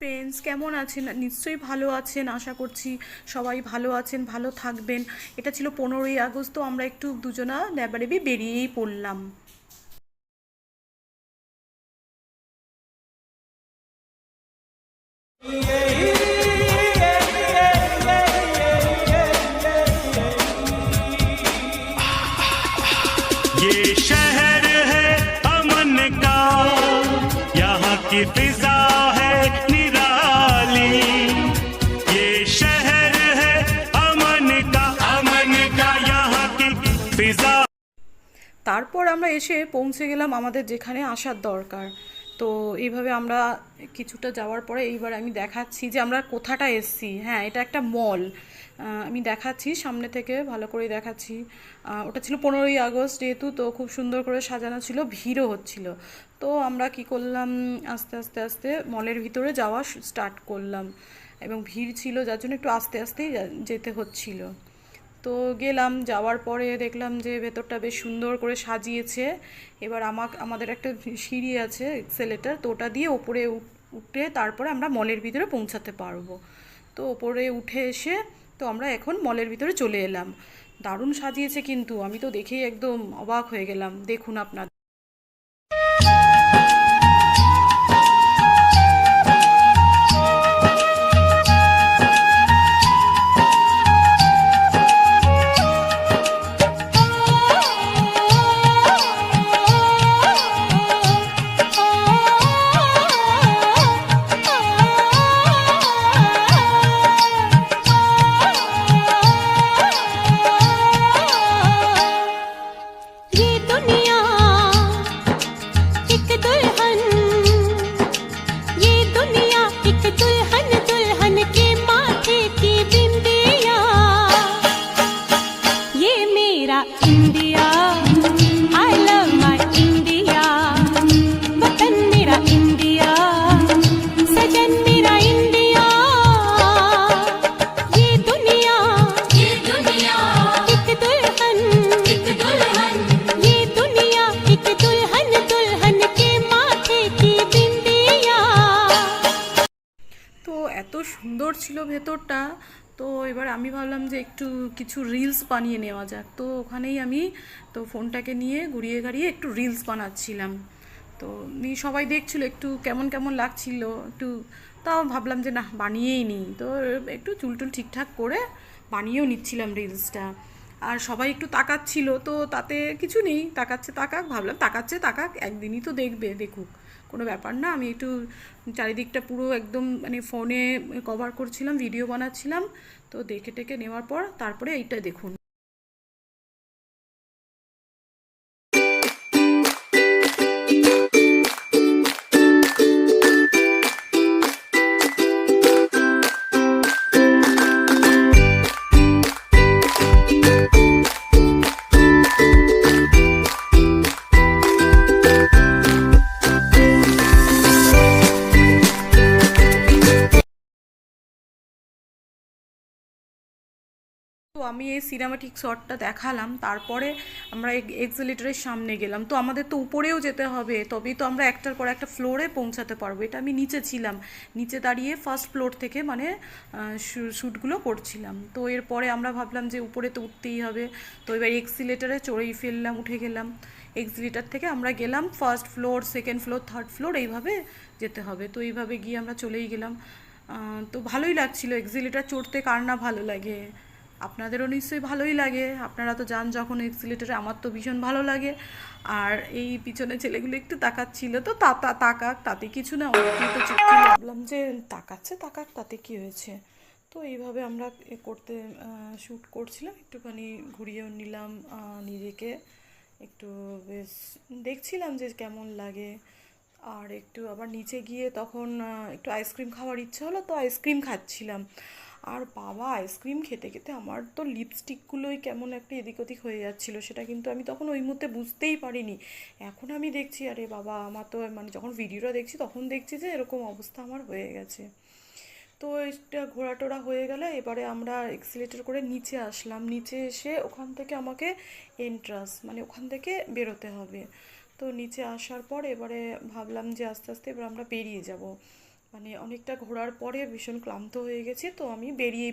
Friends কেমন আছেন? নিশ্চয়ই ভালো আছেন, আশা করছি সবাই ভালো আছেন, ভালো থাকবেন। এটা ছিল 15ই আগস্ট, তো আমরা একটু দুজনা নেবারেবি বেরিয়েই পড়লাম। ये शहर है अमन का, यहाँ की फिजा है निराली। ये शहर है अमन का यहाँ की फिजा। তারপর আমরা এসে পৌঁছে গেলাম আমাদের যেখানে আসার দরকার। তো এইভাবে আমরা কিছুটা যাওয়ার পরে এইবার আমি দেখাচ্ছি যে আমরা কোথাটা এসছি। হ্যাঁ, এটা একটা মল। আমি দেখাচ্ছি সামনে থেকে, ভালো করে দেখাচ্ছি। ওটা ছিল 15ই আগস্ট যেহেতু, তো খুব সুন্দর করে সাজানো ছিল, ভিড়ও হচ্ছিল। তো আমরা কি করলাম, আস্তে আস্তে আস্তে মলের ভিতরে যাওয়া স্টার্ট করলাম, এবং ভিড় ছিল যার জন্য একটু আস্তে আস্তেই যেতে হচ্ছিল। তো গেলাম, যাওয়ার পরে দেখলাম যে ভেতরটা বেশ সুন্দর করে সাজিয়েছে। এবার আমাদের একটা সিঁড়ি আছে, এক্সেলেটার, তো ওটা দিয়ে ওপরে উঠে তারপরে আমরা মলের ভিতরে পৌঁছাতে পারবো। তো ওপরে উঠে এসে তো আমরা এখন মলের ভিতরে চলে এলাম। দারুণ সাজিয়েছে কিন্তু, আমি তো দেখেই একদম অবাক হয়ে গেলাম। দেখুন আপনার। ये दुनिया एक दुल्हन, ये दुनिया एक दुल्हन, दुल्हन के माथे की बिंदिया। ये मेरा India, I love my India. वतन मेरा इंडिया, सजन मेरा इंडिया। ये दुनिया एक दुल्हन, ये दुनिया एक दुल्हन, दुल्हन के माथे की बिंदिया। তো এত সুন্দর ছিল ভেতরটা। তো এবার আমি ভাবলাম যে একটু কিছু রিলস বানিয়ে নেওয়া যাক। তো ওখানেই আমি তো ফোনটাকে নিয়ে ঘুরিয়ে ঘাড়িয়ে একটু রিলস বানাচ্ছিলাম। তো সবাই দেখছিল একটু কেমন কেমন লাগছিল একটু। তাও ভাবলাম যে না, বানিয়েই নিই। তো একটু চুলটুল ঠিকঠাক করে বানিয়েও নিচ্ছিলাম রিলসটা। আর সবাই একটু তাকাচ্ছিল, তো তাতে কিছু নেই, তাকাচ্ছে তাকাক, ভাবলাম তাকাচ্ছে তাকাক, একদিনই তো দেখবে, দেখুক, কোনো ব্যাপার না। আমি একটু চারিদিকটা পুরো একদম মানে ফোনে কভার করছিলাম, ভিডিও বানাচ্ছিলাম। তো দেখে টেকে নেওয়ার পর তারপরে এইটা দেখুন। তো আমি এই সিনেমাটিক শটটা দেখালাম, তারপরে আমরা এক্সিলেটরের সামনে গেলাম। তো আমাদের তো উপরেও যেতে হবে, তবেই তো আমরা একটার পর একটা ফ্লোরে পৌঁছাতে পারবো। এটা আমি নিচে ছিলাম, নিচে দাঁড়িয়ে ফার্স্ট ফ্লোর থেকে মানে শ্যুটগুলো করছিলাম। তো এরপরে আমরা ভাবলাম যে উপরে তো উঠতেই হবে। তো এবার এক্সিলেটারে চড়েই ফেললাম, উঠে গেলাম। এক্সিলেটার থেকে আমরা গেলাম first floor, second floor, third floor, এইভাবে যেতে হবে। তো এইভাবে গিয়ে আমরা চলেই গেলাম। তো ভালোই লাগছিল এক্সিলেটার চড়তে, কার না ভালো লাগে? আপনাদেরও নিশ্চয়ই ভালোই লাগে, আপনারা তো যান যখন এক্সিলেটারে, আমার তো ভীষণ ভালো লাগে। আর এই পিছনে ছেলেগুলো একটু তাকাচ্ছিল, তো তাকাক, তাতে কিছু না, ওকে তো চুপ করে ভাবলাম যে তাকাচ্ছে তাকাক, তাতে কি হয়েছে। তো এইভাবে আমরা করতে শ্যুট করছিলাম, একটুখানি ঘুরিয়েও নিলাম নিজেকে, একটু বেশ দেখছিলাম যে কেমন লাগে। আর একটু আবার নিচে গিয়ে তখন একটু আইসক্রিম খাওয়ার ইচ্ছা হলো, তো আইসক্রিম খাচ্ছিলাম। আর বাবা, আইসক্রিম খেতে খেতে আমার তো লিপস্টিকগুলোই কেমন একটা এদিক ওদিক হয়ে যাচ্ছিলো, সেটা কিন্তু আমি তখন ওই মুহূর্তে বুঝতেই পারিনি। এখন আমি দেখছি, আরে বাবা, আমার তো মানে যখন ভিডিওটা দেখছি তখন দেখছি যে এরকম অবস্থা আমার হয়ে গেছে। তো এটা ঘোরা টোরা হয়ে গেলে এবারে আমরা এক্সিলেটর করে নিচে আসলাম। নিচে এসে ওখান থেকে আমাকে এন্ট্রান্স মানে ওখান থেকে বেরোতে হবে। তো নিচে আসার পর এবারে ভাবলাম যে আস্তে আস্তে এবার আমরা বেরিয়ে যাব। মানে অনেকটা ঘোরার পরে ভীষণ ক্লান্ত হয়ে গেছি, তো আমি বেরিয়ে